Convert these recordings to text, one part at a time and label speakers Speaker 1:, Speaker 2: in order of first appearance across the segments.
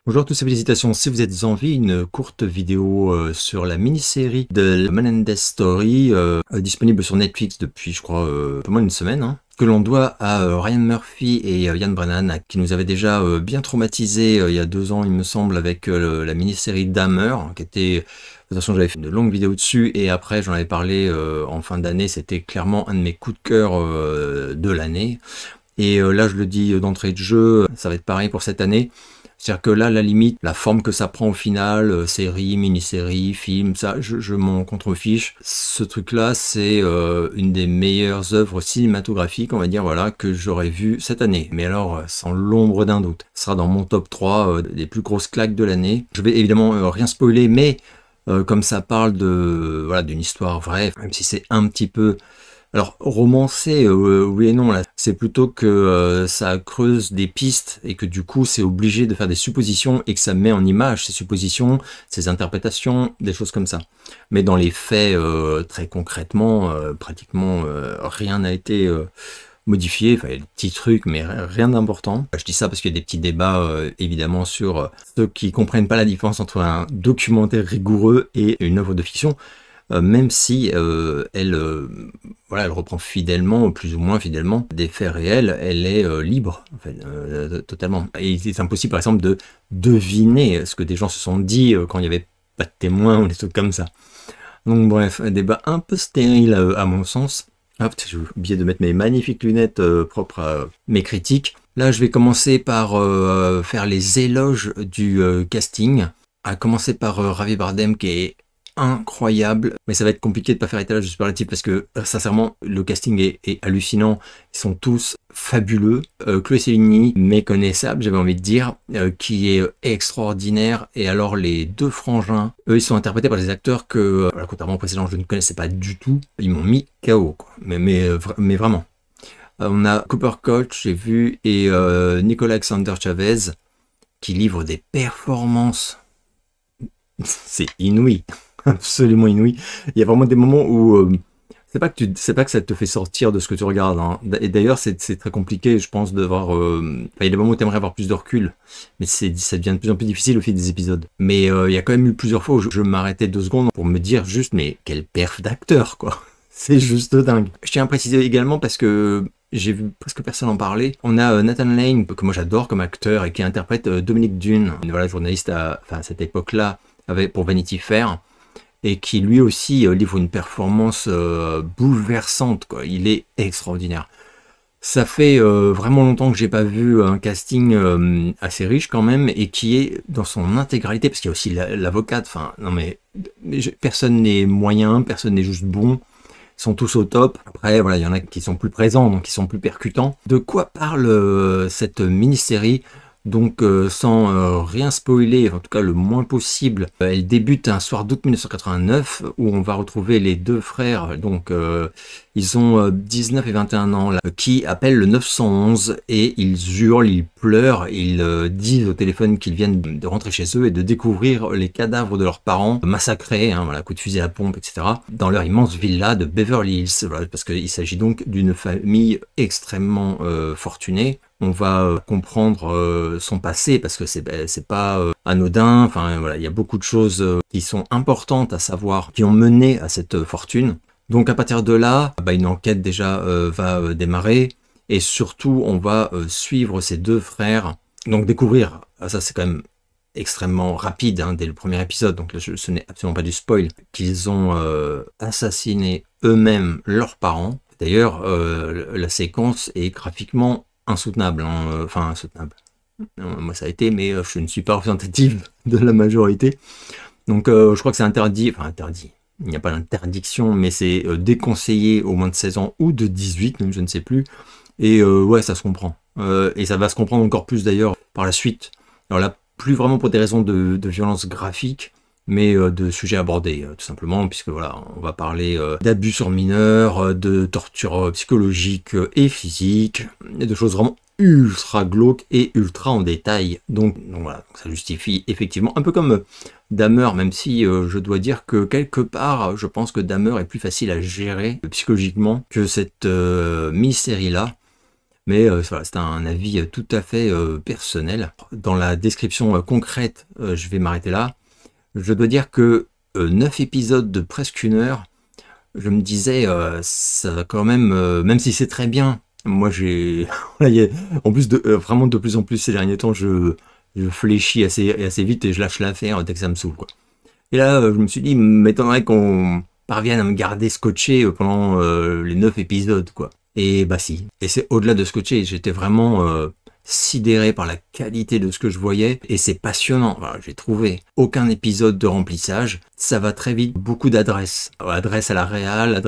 Speaker 1: Bonjour à tous et félicitations, si vous êtes en vie, une courte vidéo sur la mini-série de Menendez Story, disponible sur Netflix depuis je crois un peu moins d'une semaine, hein, que l'on doit à Ryan Murphy et Ian Brennan, qui nous avaient déjà bien traumatisé il y a 2 ans il me semble avec la mini-série Dahmer, qui était... De toute façon j'avais fait une longue vidéo dessus et après j'en avais parlé en fin d'année, c'était clairement un de mes coups de cœur de l'année. Et là je le dis d'entrée de jeu, ça va être pareil pour cette année. C'est-à-dire que là, la limite, la forme que ça prend au final, série, mini-série, film, ça, je m'en contrefiche. Ce truc-là, c'est une des meilleures œuvres cinématographiques, on va dire, voilà, que j'aurais vu cette année. Mais alors, sans l'ombre d'un doute. Ce sera dans mon top 3 des plus grosses claques de l'année. Je vais évidemment rien spoiler, mais comme ça parle de, voilà, d'une histoire vraie, même si c'est un petit peu... Alors, romancé, oui et non, là, c'est plutôt que ça creuse des pistes et que du coup, c'est obligé de faire des suppositions et que ça met en image ces suppositions, ces interprétations, des choses comme ça. Mais dans les faits, très concrètement, pratiquement rien n'a été modifié, enfin, il y a des petits trucs, mais rien d'important. Je dis ça parce qu'il y a des petits débats, évidemment, sur ceux qui comprennent pas la différence entre un documentaire rigoureux et une œuvre de fiction. Même si elle reprend fidèlement, plus ou moins fidèlement, des faits réels, elle est libre, en fait, totalement. Et c'est impossible, par exemple, de deviner ce que des gens se sont dit quand il n'y avait pas de témoins ou des trucs comme ça. Donc bref, un débat un peu stérile à mon sens. Hop, j'ai oublié de mettre mes magnifiques lunettes propres à mes critiques. Là, je vais commencer par faire les éloges du casting. À commencer par Javier Bardem, qui est incroyable, mais ça va être compliqué de pas faire étalage de superlatif parce que sincèrement le casting est hallucinant, ils sont tous fabuleux. Chloé Sevigny, méconnaissable j'avais envie de dire, qui est extraordinaire, et alors les deux frangins, eux ils sont interprétés par des acteurs que, contrairement au précédent, je ne connaissais pas du tout, ils m'ont mis KO quoi. Mais vraiment. On a Cooper Koch, j'ai vu, et Nicolas Alexander Chavez, qui livrent des performances, c'est inouï. Absolument inouï. Il y a vraiment des moments où c'est pas que ça te fait sortir de ce que tu regardes, hein. Et d'ailleurs c'est très compliqué, je pense, de voir il y a des moments où tu aimerais avoir plus de recul, mais ça devient de plus en plus difficile au fil des épisodes. Mais il y a quand même eu plusieurs fois où je m'arrêtais 2 secondes pour me dire juste, mais quel perf d'acteur quoi. C'est juste dingue. Je tiens à préciser également, parce que j'ai vu presque personne en parler, on a Nathan Lane, que moi j'adore comme acteur et qui interprète Dominique Dunne, voilà, journaliste à cette époque-là pour Vanity Fair, et qui lui aussi livre une performance bouleversante, quoi. Il est extraordinaire. Ça fait vraiment longtemps que j'ai pas vu un casting assez riche quand même, et qui est dans son intégralité, parce qu'il y a aussi l'avocate, enfin, non mais personne n'est moyen, personne n'est juste bon, ils sont tous au top. Après, voilà, il y en a qui sont plus présents, donc qui sont plus percutants. De quoi parle cette mini-série ? Donc sans rien spoiler, en tout cas le moins possible, elle débute un soir d'août 1989 où on va retrouver les deux frères, donc ils ont 19 et 21 ans, là, qui appellent le 911 et ils hurlent, ils pleurent, ils disent au téléphone qu'ils viennent de rentrer chez eux et de découvrir les cadavres de leurs parents massacrés, hein, voilà, coup de fusil à pompe, etc., dans leur immense villa de Beverly Hills, voilà, parce qu'il s'agit donc d'une famille extrêmement fortunée. On va comprendre son passé, parce que c'est pas anodin, enfin voilà, il y a beaucoup de choses qui sont importantes à savoir, qui ont mené à cette fortune. Donc à partir de là, une enquête déjà va démarrer, et surtout on va suivre ces deux frères, donc découvrir, ça c'est quand même extrêmement rapide, hein, dès le premier épisode, donc là, ce n'est absolument pas du spoil, qu'ils ont assassiné eux-mêmes leurs parents. D'ailleurs, la séquence est graphiquement insoutenable, hein, enfin insoutenable. Moi ça a été, mais je ne suis pas représentative de la majorité. Donc je crois que c'est interdit, enfin interdit, il n'y a pas d'interdiction, mais c'est déconseillé aux moins de 16 ans ou de 18, même je ne sais plus. Et ouais, ça se comprend. Et ça va se comprendre encore plus d'ailleurs par la suite. Alors là, plus vraiment pour des raisons de violence graphique, mais de sujets abordés, tout simplement, puisque voilà, on va parler d'abus sur mineurs, de torture psychologique et physique, et de choses vraiment ultra glauques et ultra en détail. Donc voilà, ça justifie effectivement, un peu comme Dahmer, même si je dois dire que quelque part, je pense que Dahmer est plus facile à gérer psychologiquement que cette mini-série-là. Mais voilà, c'est un avis tout à fait personnel. Dans la description concrète, je vais m'arrêter là. Je dois dire que 9 épisodes de presque 1 heure, je me disais, ça va quand même, même si c'est très bien, moi j'ai... en plus, vraiment de plus en plus ces derniers temps, je fléchis assez vite et je lâche l'affaire dès que ça me saoule, quoi. Et là, je me suis dit, m'étonnerait qu'on parvienne à me garder scotché pendant les 9 épisodes, quoi. Et bah si. Et c'est au-delà de scotché, j'étais vraiment sidéré par la qualité de ce que je voyais. Et c'est passionnant. Voilà, j'ai trouvé aucun épisode de remplissage. Ça va très vite. Beaucoup d'adresses. Adresse à la réal,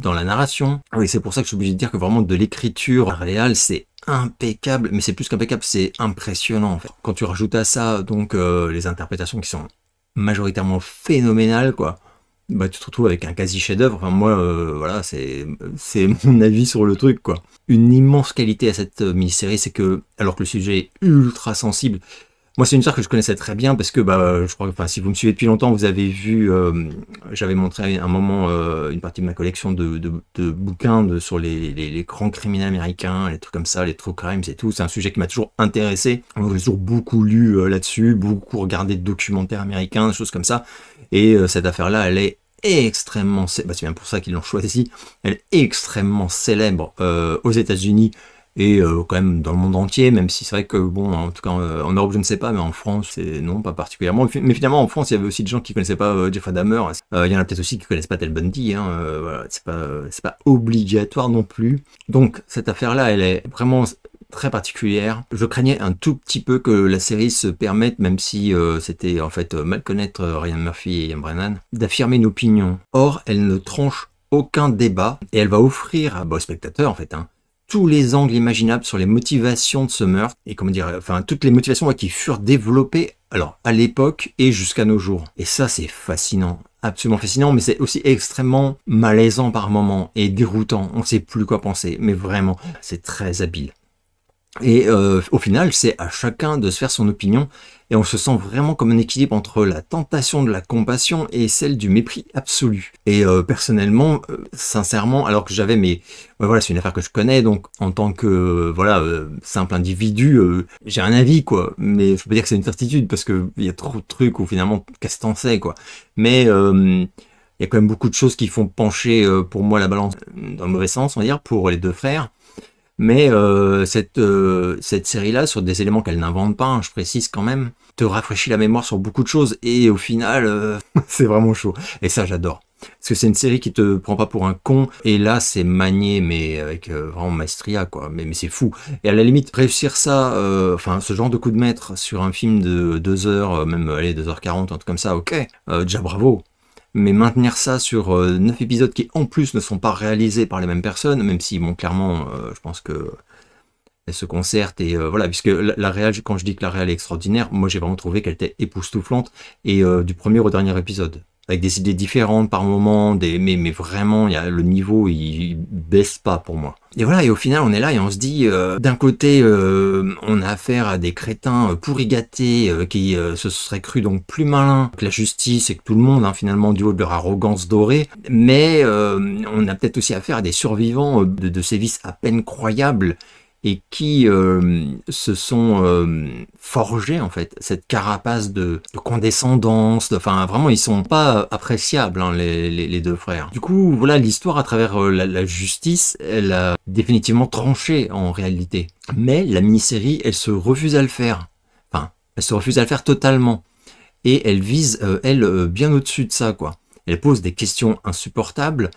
Speaker 1: dans la narration. Oui, c'est pour ça que je suis obligé de dire que vraiment de l'écriture réale, c'est impeccable. Mais c'est plus qu'impeccable, c'est impressionnant, en fait. Quand tu rajoutes à ça, donc, les interprétations qui sont majoritairement phénoménales, quoi. Bah, tu te retrouves avec un quasi chef-d'œuvre. Enfin, moi, voilà, c'est mon avis sur le truc, quoi. Une immense qualité à cette mini-série, c'est que, alors que le sujet est ultra sensible, moi, c'est une histoire que je connaissais très bien parce que, bah, je crois que, enfin, si vous me suivez depuis longtemps, vous avez vu, j'avais montré à un moment une partie de ma collection de bouquins sur les grands criminels américains, les trucs comme ça, les true crimes et tout. C'est un sujet qui m'a toujours intéressé. J'ai toujours beaucoup lu là-dessus, beaucoup regardé de documentaires américains, des choses comme ça. Et cette affaire-là, elle est extrêmement, bah, c'est bien pour ça qu'ils l'ont choisi, elle est extrêmement célèbre aux États-Unis et quand même dans le monde entier, même si c'est vrai que bon, en tout cas en Europe je ne sais pas, mais en France c'est non, pas particulièrement. Mais finalement en France il y avait aussi des gens qui connaissaient pas Jeffrey Dahmer. Il y en a peut-être aussi qui connaissent pas Ted Bundy. Voilà, c'est pas obligatoire non plus. Donc cette affaire-là, elle est vraiment très particulière. Je craignais un tout petit peu que la série se permette, même si c'était en fait mal connaître Ryan Murphy et Ian Brennan, d'affirmer une opinion. Or, elle ne tranche aucun débat et elle va offrir aux spectateurs en fait tous les angles imaginables sur les motivations de ce meurtre et comment dire, enfin toutes les motivations qui furent développées alors à l'époque et jusqu'à nos jours. Et ça c'est fascinant. Absolument fascinant, mais c'est aussi extrêmement malaisant par moments et déroutant. On ne sait plus quoi penser, mais vraiment, c'est très habile. Et au final, c'est à chacun de se faire son opinion et on se sent vraiment comme un équilibre entre la tentation de la compassion et celle du mépris absolu. Et personnellement, sincèrement, alors que j'avais voilà, c'est une affaire que je connais, donc en tant que voilà simple individu, j'ai un avis quoi, mais je peux dire que c'est une certitude parce que il y a trop de trucs où finalement qu'est-ce que t'en sais quoi. Mais il y a quand même beaucoup de choses qui font pencher pour moi la balance dans le mauvais sens, on va dire, pour les deux frères. Mais cette série-là, sur des éléments qu'elle n'invente pas, je précise quand même, te rafraîchit la mémoire sur beaucoup de choses, et au final, c'est vraiment chaud. Et ça, j'adore. Parce que c'est une série qui te prend pas pour un con, et là, c'est manié, mais avec vraiment maestria, quoi. Mais c'est fou. Et à la limite, réussir ça, enfin, ce genre de coup de maître sur un film de 2 heures, même, allez, 2h40, un truc comme ça, ok, déjà bravo. Mais maintenir ça sur 9 épisodes qui en plus ne sont pas réalisés par les mêmes personnes, même si bon clairement je pense que elles se concertent et voilà, puisque la réal, quand je dis que la réal est extraordinaire, moi j'ai vraiment trouvé qu'elle était époustouflante et du premier au dernier épisode. Avec des idées différentes par moment, mais vraiment, le niveau, il baisse pas pour moi. Et voilà, et au final, on est là et on se dit, d'un côté, on a affaire à des crétins pourri gâtés qui se seraient crus donc plus malins que la justice et que tout le monde, finalement, du haut de leur arrogance dorée. Mais on a peut-être aussi affaire à des survivants de sévices à peine croyables et qui se sont forgés en fait cette carapace de condescendance, enfin vraiment ils sont pas appréciables les deux frères. Du coup voilà, l'histoire à travers la justice, elle a définitivement tranché en réalité. Mais la mini-série, elle se refuse à le faire. Enfin, elle se refuse à le faire totalement. Et elle vise, bien au-dessus de ça, quoi. Elle pose des questions insupportables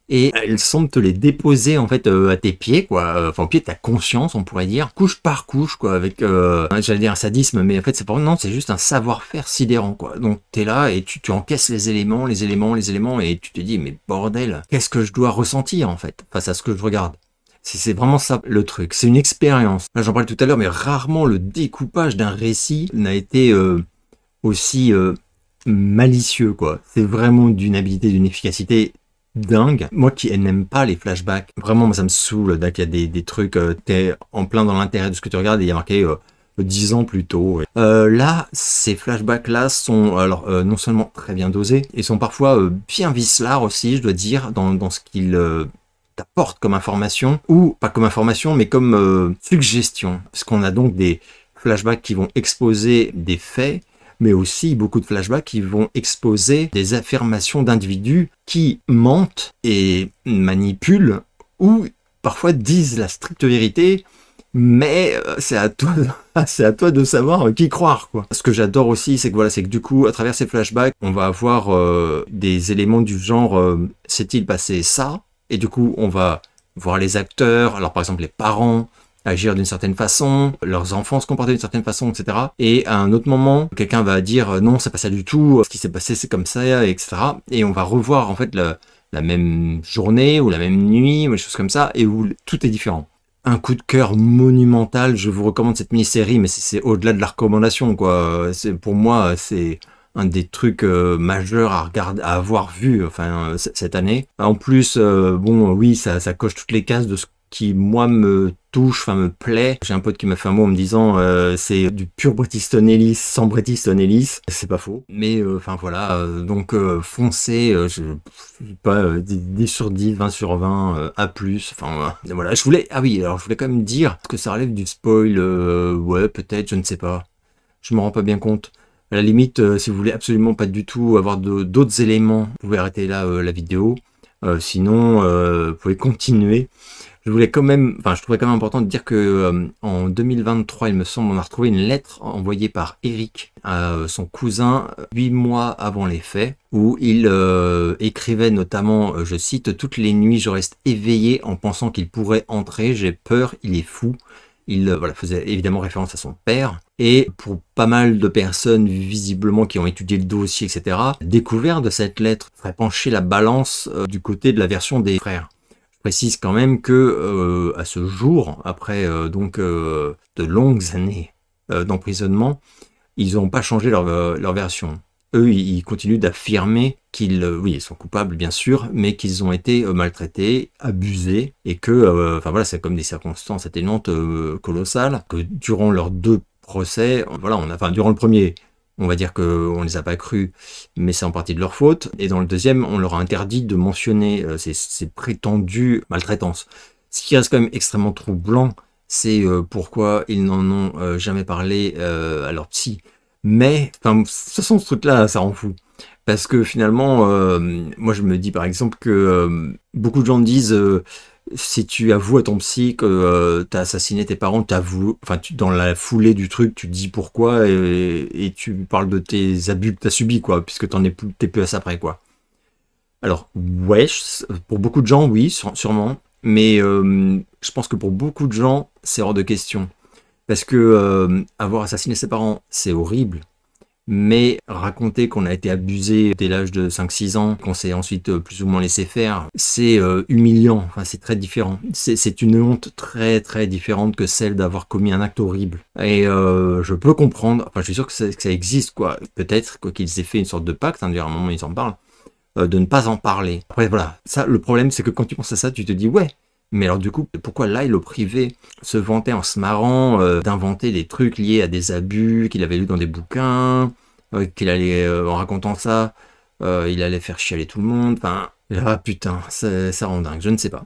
Speaker 1: et elle semble te les déposer en fait à tes pieds, quoi, enfin au pied de ta conscience on pourrait dire, couche par couche quoi, avec j'allais dire un sadisme, mais en fait c'est pas, non, c'est juste un savoir-faire sidérant quoi. Donc t'es là et tu encaisses les éléments et tu te dis mais bordel, qu'est-ce que je dois ressentir en fait face à ce que je regarde. C'est vraiment ça le truc, c'est une expérience. Là j'en parlais tout à l'heure, mais rarement le découpage d'un récit n'a été aussi malicieux quoi. C'est vraiment d'une habileté, d'une efficacité dingue. Moi qui n'aime pas les flashbacks, vraiment moi ça me saoule. Dès qu'il y a des trucs, t'es en plein dans l'intérêt de ce que tu regardes et il y a marqué 10 ans plus tôt. Là, ces flashbacks là sont alors non seulement très bien dosés, et sont parfois bien vicelards aussi, je dois dire, dans ce qu'ils t'apporte comme information, ou pas comme information, mais comme suggestion. Parce qu'on a donc des flashbacks qui vont exposer des faits, mais aussi beaucoup de flashbacks qui vont exposer des affirmations d'individus qui mentent et manipulent, ou parfois disent la stricte vérité, mais c'est à toi de savoir qui croire, quoi. Ce que j'adore aussi, c'est que voilà, c'est que du coup, à travers ces flashbacks, on va avoir des éléments du genre s'est-il passé ça? Et du coup, on va voir les acteurs, alors par exemple les parents agir d'une certaine façon, leurs enfants se comporter d'une certaine façon, etc. Et à un autre moment, quelqu'un va dire non, c'est pas ça du tout, ce qui s'est passé c'est comme ça, etc. Et on va revoir en fait la même journée ou la même nuit ou des choses comme ça, et où tout est différent. Un coup de cœur monumental, je vous recommande cette mini-série, mais c'est au-delà de la recommandation, quoi. Pour moi, c'est un des trucs majeurs à regarder, à avoir vu, enfin, cette année. En plus, bon, oui, ça coche toutes les cases de ce qui, moi, me touche, enfin, me plaît. J'ai un pote qui m'a fait un mot en me disant c'est du pur Bret Easton Ellis sans Bret Easton Ellis. C'est pas faux. Mais, enfin, voilà. Donc, foncez, je sais pas, 10 sur 10, 20 sur 20, A+. Enfin, voilà. Ah oui, alors je voulais quand même dire que ça relève du spoil. Ouais, peut-être, je ne sais pas. Je me rends pas bien compte. À la limite, si vous voulez absolument pas du tout avoir d'autres éléments, vous pouvez arrêter là la vidéo. Sinon, vous pouvez continuer. Je voulais quand même, enfin, je trouvais quand même important de dire que en 2023, il me semble, on a retrouvé une lettre envoyée par Eric à son cousin 8 mois avant les faits, où il écrivait notamment, je cite, toutes les nuits, je reste éveillé en pensant qu'il pourrait entrer. J'ai peur, il est fou. Il voilà, faisait évidemment référence à son père. Et pour pas mal de personnes, visiblement, qui ont étudié le dossier, etc., découvert de cette lettre ferait pencher la balance du côté de la version des frères. Je précise quand même que à ce jour, après donc de longues années d'emprisonnement, ils n'ont pas changé leur version. Eux, ils continuent d'affirmer qu'ils, oui, ils sont coupables bien sûr, mais qu'ils ont été maltraités, abusés, et que, enfin voilà, c'est comme des circonstances atténuantes colossales, que durant leurs 2 procès, voilà, enfin durant le premier, on va dire qu'on les a pas crus, mais c'est en partie de leur faute, et dans le deuxième, on leur a interdit de mentionner ces prétendues maltraitances. Ce qui reste quand même extrêmement troublant, c'est pourquoi ils n'en ont jamais parlé à leur psy. Mais, enfin, de toute façon, ce truc-là, ça rend fou. Parce que finalement, moi je me dis par exemple que beaucoup de gens disent si tu avoues à ton psy que t'as assassiné tes parents, t'avoues, enfin dans la foulée du truc, tu dis pourquoi et tu parles de tes abus que t'as subis, quoi, puisque t'es plus à ça près, quoi. Alors, ouais, pour beaucoup de gens, oui, sûrement, mais je pense que pour beaucoup de gens, c'est hors de question. Parce que avoir assassiné ses parents, c'est horrible. Mais raconter qu'on a été abusé dès l'âge de 5-6 ans, qu'on s'est ensuite plus ou moins laissé faire, c'est humiliant, enfin c'est très différent. C'est une honte très très différente que celle d'avoir commis un acte horrible. Et je peux comprendre, enfin je suis sûr que ça existe, quoi. Peut-être qu'ils aient fait une sorte de pacte, hein, à un moment ils en parlent, de ne pas en parler. Après voilà, ça, le problème c'est que quand tu penses à ça, tu te dis ouais, mais alors du coup, pourquoi là, le privé se vantait en se marrant d'inventer des trucs liés à des abus qu'il avait lus dans des bouquins, qu'il allait, en racontant ça, il allait faire chialer tout le monde, enfin, ah putain, ça rend dingue, je ne sais pas.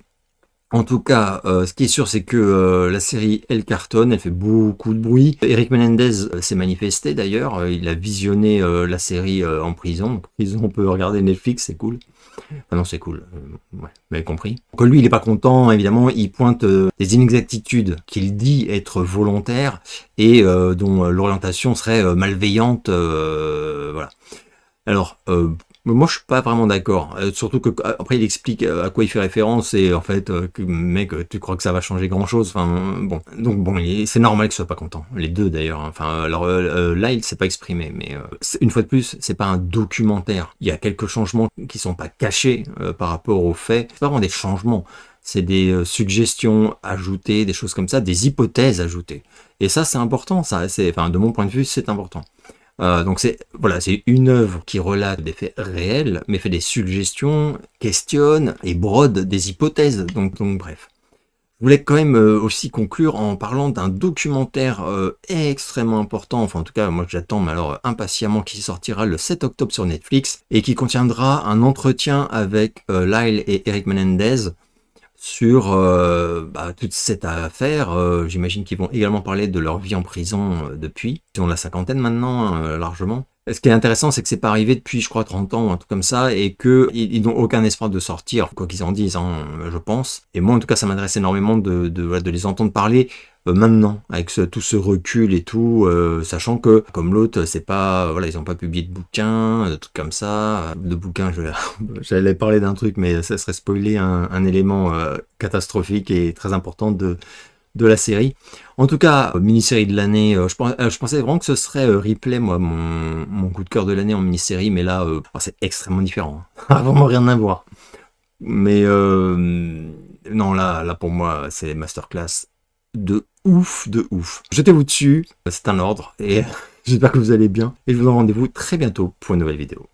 Speaker 1: En tout cas, ce qui est sûr, c'est que la série, elle cartonne, elle fait beaucoup de bruit. Eric Menendez s'est manifesté d'ailleurs, il a visionné la série en prison. Donc, prison, on peut regarder Netflix, c'est cool. Ah non, c'est cool, ouais, vous avez compris. Que lui, il est pas content, évidemment, il pointe des inexactitudes qu'il dit être volontaires et dont l'orientation serait malveillante, voilà. Alors, moi, je suis pas vraiment d'accord. Surtout que après, il explique à quoi il fait référence et en fait, que, mec, tu crois que ça va changer grand-chose. Enfin, bon, donc bon, c'est normal qu'il soit pas content. Les deux d'ailleurs. Hein. Enfin, alors là, il s'est pas exprimé, mais une fois de plus, c'est pas un documentaire. Il y a quelques changements qui sont pas cachés par rapport aux faits. C'est pas vraiment des changements. C'est des suggestions ajoutées, des choses comme ça, des hypothèses ajoutées. Et ça, c'est important. Ça, enfin, de mon point de vue, c'est important. Donc c'est voilà, c'est une œuvre qui relate des faits réels, mais fait des suggestions, questionne et brode des hypothèses. Donc bref. Je voulais quand même aussi conclure en parlant d'un documentaire extrêmement important, enfin en tout cas moi j'attends alors impatiemment, qui sortira le 7 octobre sur Netflix et qui contiendra un entretien avec Lyle et Eric Menendez sur toute cette affaire. J'imagine qu'ils vont également parler de leur vie en prison depuis. Ils ont la cinquantaine maintenant, largement. Ce qui est intéressant, c'est que c'est pas arrivé depuis, je crois, 30 ans, un truc comme ça, et qu'ils n'ont aucun espoir de sortir, quoi qu'ils en disent, hein, je pense. Et moi, en tout cas, ça m'intéresse énormément de les entendre parler maintenant, avec tout ce recul et tout, sachant que, comme l'autre, c'est pas, voilà, ils n'ont pas publié de bouquins, de trucs comme ça. De bouquins, j'allais parler d'un truc, mais ça serait spoiler un élément catastrophique et très important de la série. En tout cas, mini-série de l'année, je pensais vraiment que ce serait Ripley, moi, mon coup de cœur de l'année en mini-série, mais là, c'est extrêmement différent. Hein. Vraiment rien à voir. Mais non, là pour moi, c'est masterclass de ouf, de ouf. Jetez-vous dessus, c'est un ordre, et j'espère que vous allez bien, et je vous donne rendez-vous très bientôt pour une nouvelle vidéo.